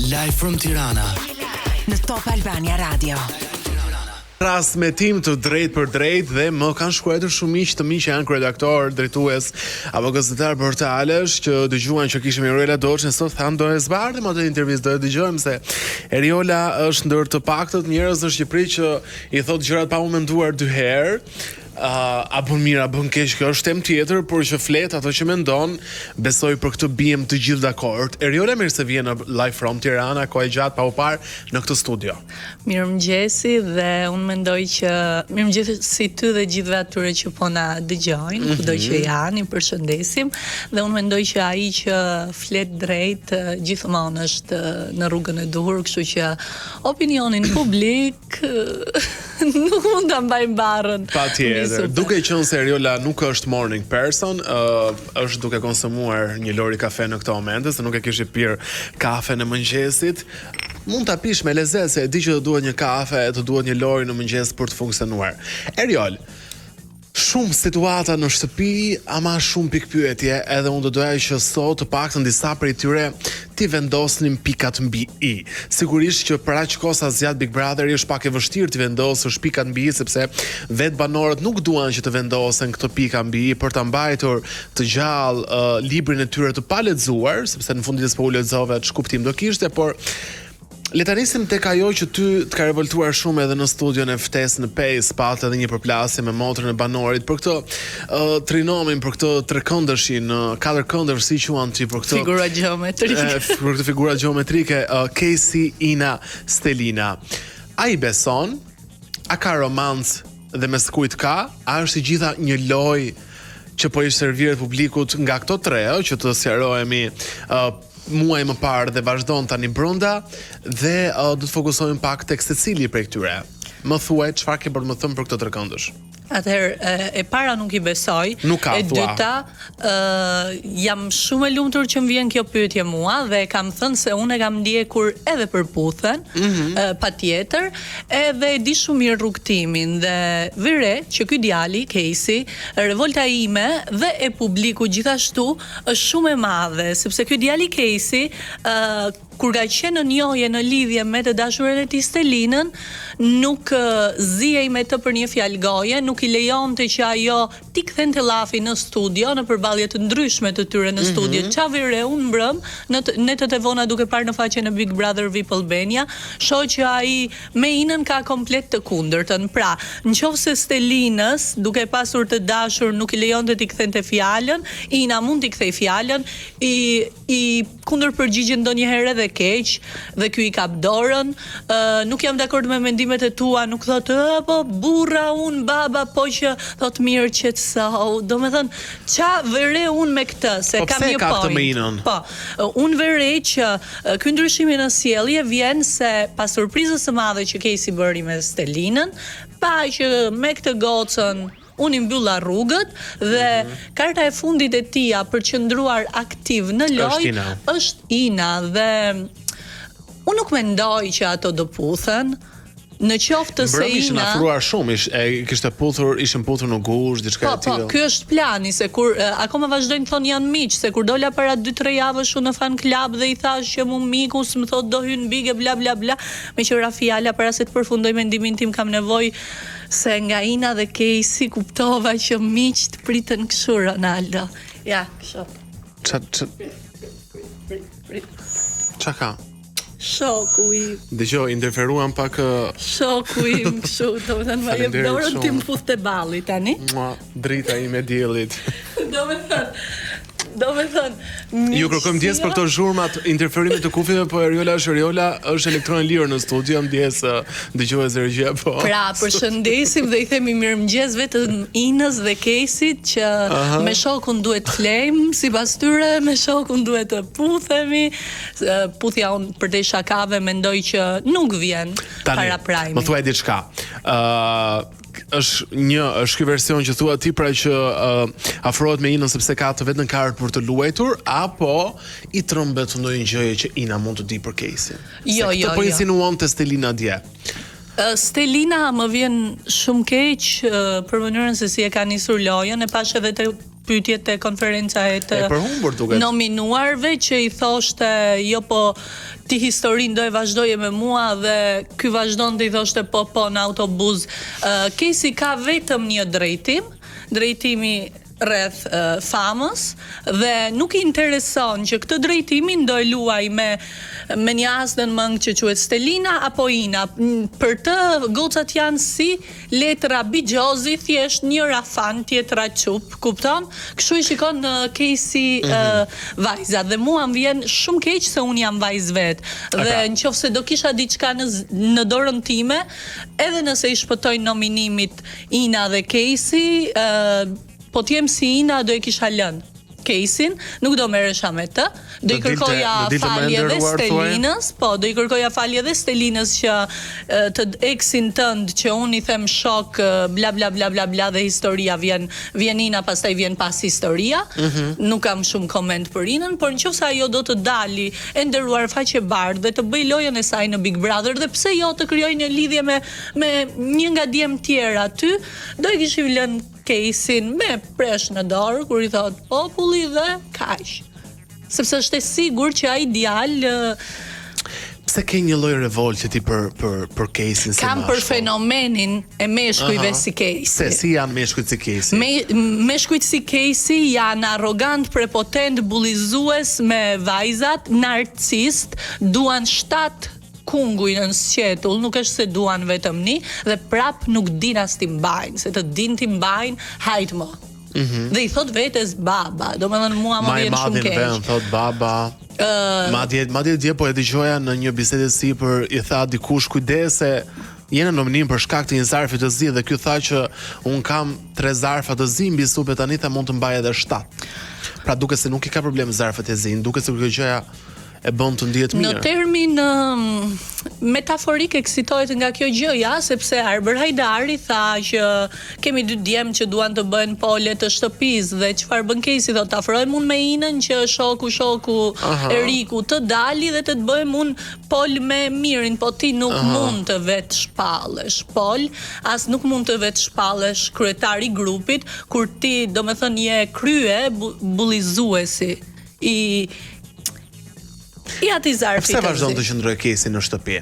Live from Tirana në Top Albania Radio. Transmetim të drejt për drejt dhe më kanë shkruar shumë miq të mi që janë redaktor, drejtues apo gazetar portalesh që dëgjuan që kishim Eriola Doçën sot thanë do e zbardhim atë intervistë, do e dëgjojmë se Eriola është ndër të paktët njerëz në Shqipëri që i thot gjërat pa u menduar dy herë. A bën mirë, a bën keq, kjo është temë tjetër, por që flet ato që mendon, besoj për këtë bijem të gjithë dakord. Eriola, mirë se vjen në Live from Tirana, kohë gjatë pa u parë në këtë studio. Mirëmëngjesi dhe unë mendoj që mirëmëngjesi ty dhe gjithëve atyre që po na dëgjojnë, kudo që janë, i përshëndesim dhe unë mendoj që ai që flet drejt gjithmonë është në rrugën e duhur, kështu që opinionin publik nuk mund ta mbajmë barrën. Patjetër. Duke qenë se Eriola nuk është morning person, është duke konsumuar një lori kafe në këtë moment, se nuk e kishte pirë kafe në mëngjesit. Mund ta pish me lezet, se e di që të duhet një kafe, të duhet një lori në mëngjes për të funksionuar. Eriol, shumë situata në shtëpi, ama shumë pikpyetje, edhe unë do doja që sot të paktën disa prej tyre ti vendosnim pikat mbi i. Sigurisht që për aq kohë sa zgjat Big Brother është pak e vështirë të vendosësh pikat mbi i, sepse vetë banorët nuk duan që të vendosen këto pika mbi i për ta mbajtur të gjallë librin e tyre të palexuar, sepse në fundit s'po u lexove ç'kuptim do kishte, por le ta nisim tek ajo që ty të ka revoltuar shumë edhe në studion e ftesë në Pejs, pat edhe një përplasje me motrën e banorit për këtë trinomin, për këtë trekëndërshin, katërkëndër si quhen ti për këtë figura gjeometrike. Për këtë figura gjeometrike, Casey, Ina, Stelina. A i beson? A ka romancë dhe mes kujt ka? A është i gjitha një lojë që po i serviret publikut nga këto tre, që të sqarohemi muaj më parë dhe vazhdon tani brenda dhe do të fokusohemi pak tek secili prej këtyre. Më thuaj çfarë ke për të më thënë për këtë trekëndësh? Atëherë, e para nuk i besoj. Nuk ka, e dyta, jam shumë e lumtur që më vjen kjo pyetje mua dhe kam thënë se unë e kam ndjekur edhe përputhen, patjetër, edhe e di shumë mirë rrugtimin dhe vëre që ky djali Casey, revolta ime dhe e publiku gjithashtu është shumë e madhe, sepse ky djali Casey kur ka qenë në njohje në lidhje me të dashurën e tij Stelinën, nuk zihej me të për një fjalë goje, nuk i lejonte që ajo t'i kthente llafin në studio, në përballje të ndryshme të tyre në studio. Çavire unë mbrëm, netët e vona duke parë në faqen e Big Brother VIP Albania, shoh që ai me Inën ka komplet të kundërtën. Pra, nëse Stelinës, duke pasur të dashur, nuk i lejonte t'i kthente fjalën, Ina mund t'i kthej fjalën, i kundërpërgjigjen ndonjëherë edhe keq dhe ky i kap dorën. Nuk jam dakord me mendimet e tua, nuk thotë po burra un baba, po që thot mirë qetësohu. Domethënë, ça vëre un me këtë, se kam një point. Po, un vëre që ky ndryshimi në sjellje vjen se pas surprizës së madhe që Casey bëri me Stelinën, pa që me këtë gocën unë i mbylla rrugët dhe karta e fundit e tia për qëndruar aktiv në lojë është Ina dhe unë nuk mendoj që ato do puthen. Në qoftë se Ina ishin afruar shumë, ishin puthur në guzh, diçka e tillë. Po, ky është plani, se kur akoma vazhdojnë thonë janë miq, se kur dola para 2-3 javësh unë në fan club dhe i thash që mu mikus më thot do hyn bige bla bla bla, me qëra fjala para se të përfundoj mendimin tim kam nevojë se nga Ina dhe Casey kuptova që miq të pritën kështu Ronaldo. Ja, kështu. Qa ka? Shoku im. Dëgjoj, interferuan pak Shoku im kështu, domethënë ma jep dorën ti më futh te balli tani. Drita ime diellit. Domethënë ju kërkojmë ndjes për këto zhurmat, interferimit të kufjeve, po Eriola është elektron lirë në studio, ndjes dëgjoj zërgjë, po. Pra, përshëndesim dhe i themi mirëmëngjes vetëm Inës dhe Caseyt që me shokun duhet të flejmë, sipas tyre me shokun duhet të puthemi. Puthja unë për te shakave mendoj që nuk vjen para prajmi. Më thuaj diçka. është ky version që thua ti, pra që afrohet me Inën sepse ka të vetën kartë për të luajtur, apo i trembet ndonjë gjë që Ina mund të di për Casey? Jo. Po insinuonte Stelina dje. Stelina më vjen shumë keq për mënyrën se si e ka nisur lojën, e pash edhe pyetjet e konferenca e të përhumbur duket. Nominuarve që i thoshte jo po ti historinë do e vazhdoje me mua dhe ky vazhdon të i thoshte po në autobus. Casey ka vetëm një drejtimi rreth famës dhe nuk i intereson që këtë drejtimin do e luaj me një asnën mëngë që quhet Stelina apo Ina. Për të gocat janë si letra bigjozi, thjesht njëra fan, tjetra çup, kupton? Kështu i shikon Casey vajza dhe mua më vjen shumë keq se un jam vajzë vet. Dhe nëse do kisha diçka në dorën time, edhe nëse i shpëtoj nominimit Ina dhe Casey, po t'jem si Ina do e kisha lënë Casey-n, nuk do merresha me të, do i kërkoja falje dhe Stelinës, do i kërkoja falje dhe Stelinës që të eksin tënd që unë i them shok bla bla bla bla bla dhe historia vjen Ina, pastaj vjen pas historia. Nuk kam shumë koment për Inën, por nëse ajo do të dali e nderuar faqe bardhë dhe të bëj lojën e saj në Big Brother dhe pse jo të krijoj një lidhje me një nga djem tjera aty, do e kishim lënë Casey-n me presh në dorë kur i thot populli dhe kaq. Sepse është e sigurt që ai djalë pse ke një lloj revolti ti për Casey-n si kam për fenomenin e meshkujve si Casey. Si janë meshkujt si Casey? Meshkujt si Casey janë arrogant, prepotent, bullizues me vajzat, narcist, duan 7 kunguj në sqetull, nuk është se duan vetëm një dhe prap nuk din as ti mbajnë, se të din ti mbajnë, hajt më. Dhe i thot vetes baba, domethënë mua më vjen shumë keq. Madje thot baba. Madje dje po e dëgjoja në një bisedë sipër, i tha dikush kujdese, jena nominim për shkak të një zarfi të zi dhe ky tha që un kam 3 zarfa të zi mbi supe, tani tha mund të mbaj edhe 7. Pra duket se nuk i ka problem zarfet e zi, duket se kjo gjëja e bën të ndihet mirë. Në termin metaforik eksitohet nga kjo gjë, ja, sepse Arber Hajdari tha që kemi 2 djem që duan të bëhen pole të shtëpisë dhe çfarë bën Casey, thotë të afrohem unë me Inën që shoku Eriku të dali dhe të bëhem unë pol me Mirin, po ti nuk mund të vetë shpallesh pol, as nuk mund të vetë shpallesh kryetari i grupit kur ti domethënë je krye bullizuesi i ati zarfit. Pse vazhdon të qëndroj Casey në shtëpi?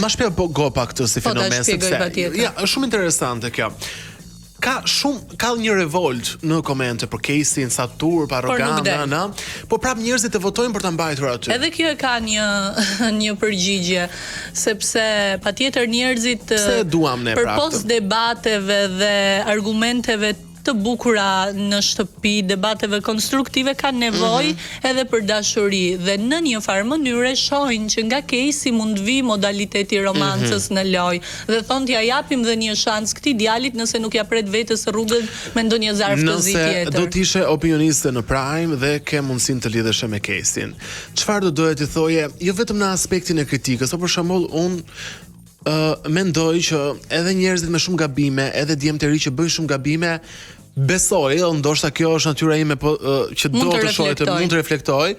Ma shpjegoj po gopa këtë si fenomen sepse ja, është shumë interesante kjo. Ka një revolt në komente për Casey-n, sa turp, arrogant, po prap njerëzit e votojnë për ta mbajtur aty. Edhe kjo e ka një përgjigje, sepse patjetër njerëzit përpos debateve dhe argumenteve të bukura në shtëpi, debateve konstruktive, kanë nevojë edhe për dashuri dhe në një farë mënyrë shohin që nga Casey mund vi modaliteti romancës në lojë dhe thonë t'ja japim dhe një shans këtij djalit nëse nuk ja pret vetes rrugën me ndonjë zarf të zi tjetër. Nëse do të ishe opinioniste në Prime dhe ke mundësinë të lidhesh me Casey-n, çfarë do doje të thoje, jo vetëm në aspektin e kritikës, por për shembull mendoj që edhe njerëzit me shumë gabime, edhe djemt e ri që bëjnë shumë gabime, besoj, ndoshta kjo është natyra ime që do të shohë, mund të reflektoj.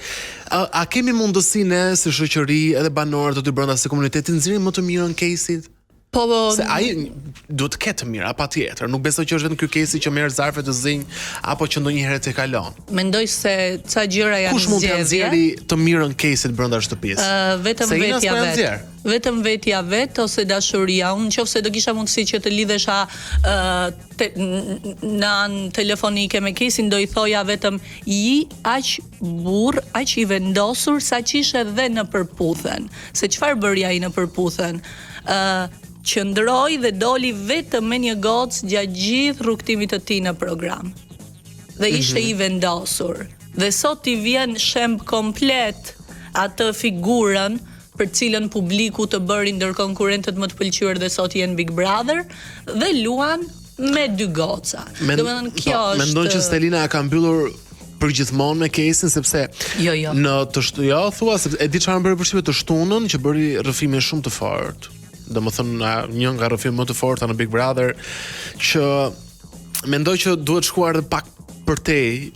A kemi mundësi ne si shoqëri edhe banorët aty brenda se komunitetin nxjerrim më të mirën Casey-t? Po, se ai duhet të ketë mirë, patjetër. Nuk besoj që është vetëm ky Casey që merr zarfe të zinj apo që ndonjëherë të kalon. Mendoj se ca gjëra janë zgjedhje. Kush mund të nxjerrë të mirën Casey-t brenda shtëpisë? Vetëm vetja vet. Vetëm vetja vet ose dashuria. Unë nëse do kisha mundësi që të lidhesha në anë telefonike me Casey-n, do i thoja vetëm aq burr, aq i vendosur sa që ishe edhe në përputhen. Se çfarë bëri ai në përputhen? Qëndroi dhe doli vetëm me një gocë gjatë gjithë rrugtimit të tij në program. Dhe ishte i vendosur. Dhe sot i vjen shemb komplet atë figurën për cilën publiku të bëri ndër konkurrentët më të pëlqyer dhe sot janë Big Brother dhe luan me 2 goca. Domethënë kjo është. Mendon që Stelina ka mbyllur përgjithmonë me Casey-n sepse në thua se e di çfarë bëri përshtypje të shtunën që bëri rrëfime shumë të fortë. Domethënë një nga rrëfimet më të forta në Big Brother që mendoj që duhet shkuar edhe pak përtej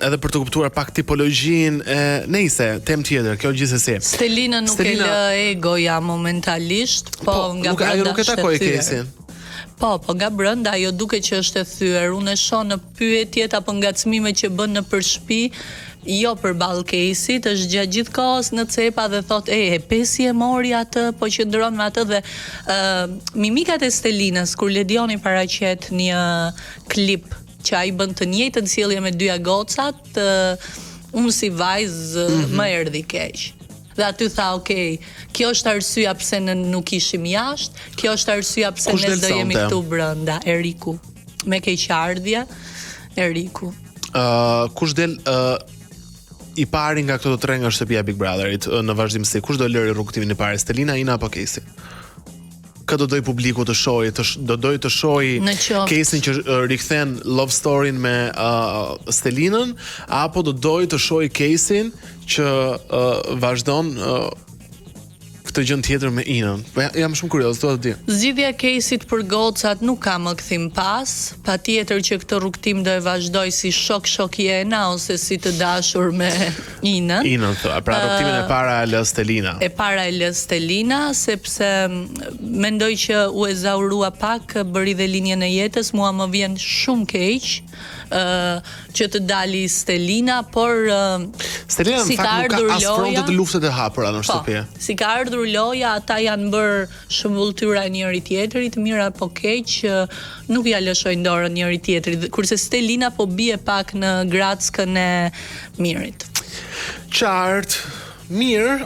edhe për të kuptuar pak tipologjinë nejse, temë tjetër, kjo gjithsesi. Stelina nuk e lë egoja momentalisht, po nga brenda ajo nuk e takoi Casey-n. Po, nga brenda ajo duke që është e thyer, unë e shoh në pyetjet apo ngacmimet që bën nëpër shtëpi, jo përballë case'it, është gjatë gjithë kohës në cepa dhe thot, e pesi e mori atë, po qëndron me atë dhe mimikat e Stelinës kur Ledioni paraqet një klip që ai bën të njëjtën sjellje me dyja gocat, unë si vajzë më erdhi keq. Dhe aty tha, kjo është arsyeja pse ne nuk ishim jashtë, kjo është arsyeja pse ne do jemi këtu brenda, Eriku. Me keqardhje, Eriku. Kush del i pari nga këto të tre nga shtëpia Big Brotherit në vazhdimsi, kush do lëri rrugtimin e parë, Stelina, Ina apo Casey? Ka do doj publiku të shohë, do doj të shohë Casey që rikthen love storyn me Stelinën, apo do doj të shohë Casey që vazhdon këtë gjën tjetër me Inën. Po jam shumë kurioz, dua të di. Zgjidhja e Caseyt për gocat nuk ka më kthim pas, patjetër që këtë rrugtim do e vazhdoj si shok jena ose si të dashur me Inën. Inën, pra rrugtimin e para e lë Stelina. E para e lë Stelina, sepse mendoj që u ezaurua pak, bëri dhe linjën e jetës, mua më vjen shumë keq që të dali Stelina, por Stelina si në fakt nuk ka as fronte të luftet e hapura në shtëpi. Si ka ardhur loja, ata janë bërë shëmbulltyra e njëri tjetrit, mirë apo keq, nuk ja lëshojnë dorën njëri tjetrit, kurse Stelina po bie pak në grackën e Mirit. Qartë. Mirë,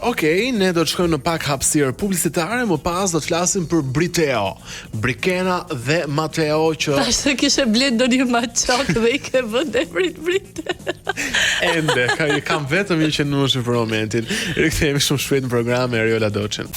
ne do të shkojmë në pak hapësirë publicitare, më pas do të flasim për Briteo, Brikena dhe Mateo që... Tash se kishe blet do një maqok dhe i ke vënde Brit. Ende, kam vetëm një që në për momentin. Rikthehemi shumë shpejt në program me Ariola Doçen.